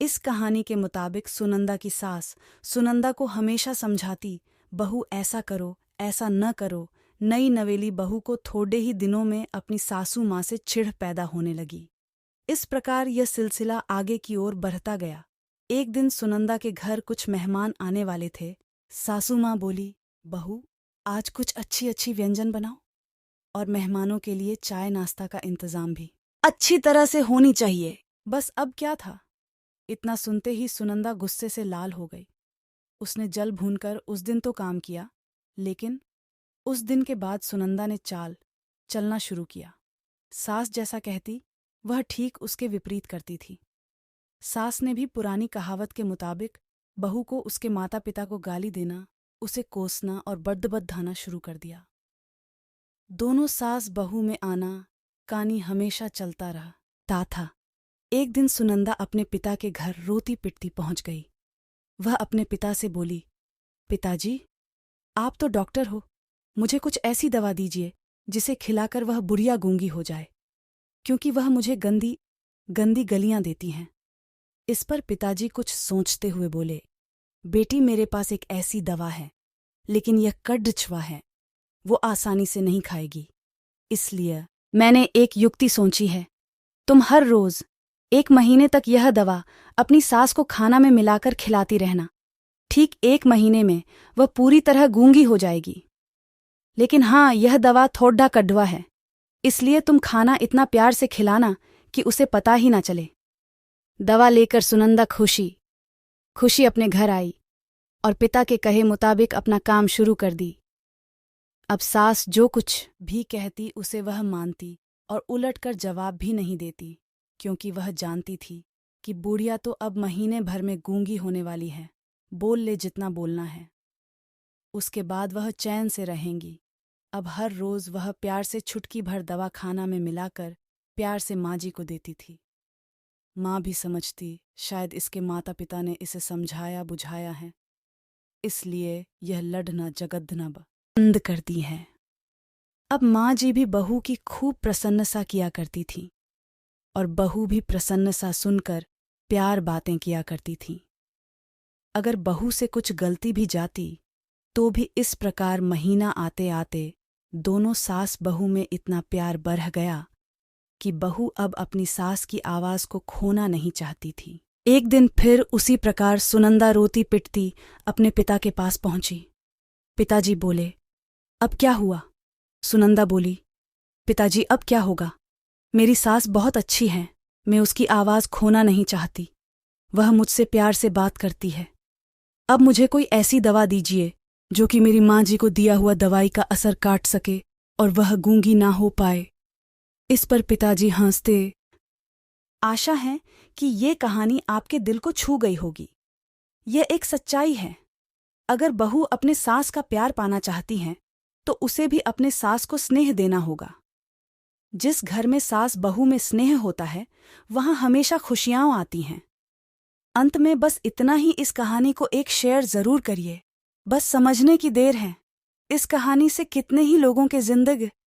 इस कहानी के मुताबिक सुनंदा की सास सुनंदा को हमेशा समझाती, बहू ऐसा करो, ऐसा न करो। नई नवेली बहू को थोड़े ही दिनों में अपनी सासू माँ से चिढ़ पैदा होने लगी। इस प्रकार यह सिलसिला आगे की ओर बढ़ता गया। एक दिन सुनंदा के घर कुछ मेहमान आने वाले थे। सासू माँ बोली, बहू आज कुछ अच्छी अच्छी व्यंजन बनाओ और मेहमानों के लिए चाय नाश्ता का इंतजाम भी अच्छी तरह से होनी चाहिए। बस अब क्या था, इतना सुनते ही सुनंदा गुस्से से लाल हो गई। उसने जल भूनकर उस दिन तो काम किया, लेकिन उस दिन के बाद सुनंदा ने चलना शुरू किया। सास जैसा कहती वह ठीक उसके विपरीत करती थी। सास ने भी पुरानी कहावत के मुताबिक बहू को उसके माता पिता को गाली देना, उसे कोसना और बद्दबद्धाना शुरू कर दिया। दोनों सास बहू में आना कानी हमेशा चलता रहा था। एक दिन सुनंदा अपने पिता के घर रोती पिटती पहुंच गई। वह अपने पिता से बोली, पिताजी आप तो डॉक्टर हो, मुझे कुछ ऐसी दवा दीजिए जिसे खिलाकर वह बुढ़िया गूंगी हो जाए, क्योंकि वह मुझे गंदी गंदी गलियां देती हैं। इस पर पिताजी कुछ सोचते हुए बोले, बेटी मेरे पास एक ऐसी दवा है, लेकिन यह कड़छवा है, वो आसानी से नहीं खाएगी। इसलिए मैंने एक युक्ति सोची है। तुम हर रोज 1 महीने तक यह दवा अपनी सास को खाना में मिलाकर खिलाती रहना। ठीक 1 महीने में वह पूरी तरह गूंगी हो जाएगी। लेकिन हाँ, यह दवा थोड़ा कड़वा है, इसलिए तुम खाना इतना प्यार से खिलाना कि उसे पता ही ना चले। दवा लेकर सुनंदा खुशी अपने घर आई और पिता के कहे मुताबिक अपना काम शुरू कर दी। अब सास जो कुछ भी कहती उसे वह मानती और उलटकर जवाब भी नहीं देती, क्योंकि वह जानती थी कि बुढ़िया तो अब महीने भर में गूंगी होने वाली है, बोल ले जितना बोलना है। उसके बाद वह चैन से रहेंगी। अब हर रोज वह प्यार से चुटकी भर दवा खाना में मिलाकर प्यार से माँ जी को देती थी। माँ भी समझती शायद इसके माता पिता ने इसे समझाया बुझाया है, इसलिए यह लड़ना झगड़ना बंद कर दी है। अब माँ जी भी बहू की खूब प्रसन्नता किया करती थी और बहू भी प्रसन्नता सुनकर प्यार बातें किया करती थी। अगर बहू से कुछ गलती भी जाती तो भी इस प्रकार महीना आते आते दोनों सास बहू में इतना प्यार बढ़ गया कि बहू अब अपनी सास की आवाज को खोना नहीं चाहती थी। एक दिन फिर उसी प्रकार सुनंदा रोती पिटती अपने पिता के पास पहुंची। पिताजी बोले, अब क्या हुआ? सुनंदा बोली, पिताजी अब क्या होगा? मेरी सास बहुत अच्छी है, मैं उसकी आवाज खोना नहीं चाहती। वह मुझसे प्यार से बात करती है। अब मुझे कोई ऐसी दवा दीजिए जो कि मेरी माँ जी को दिया हुआ दवाई का असर काट सके और वह गूंगी ना हो पाए। इस पर पिताजी हंसते, आशा है कि ये कहानी आपके दिल को छू गई होगी। यह एक सच्चाई है। अगर बहू अपने सास का प्यार पाना चाहती है तो उसे भी अपने सास को स्नेह देना होगा। जिस घर में सास बहू में स्नेह होता है वहां हमेशा खुशियां आती हैं। अंत में बस इतना ही, इस कहानी को एक शेयर जरूर करिए, बस समझने की देर है। इस कहानी से कितने ही लोगों के जिंदगी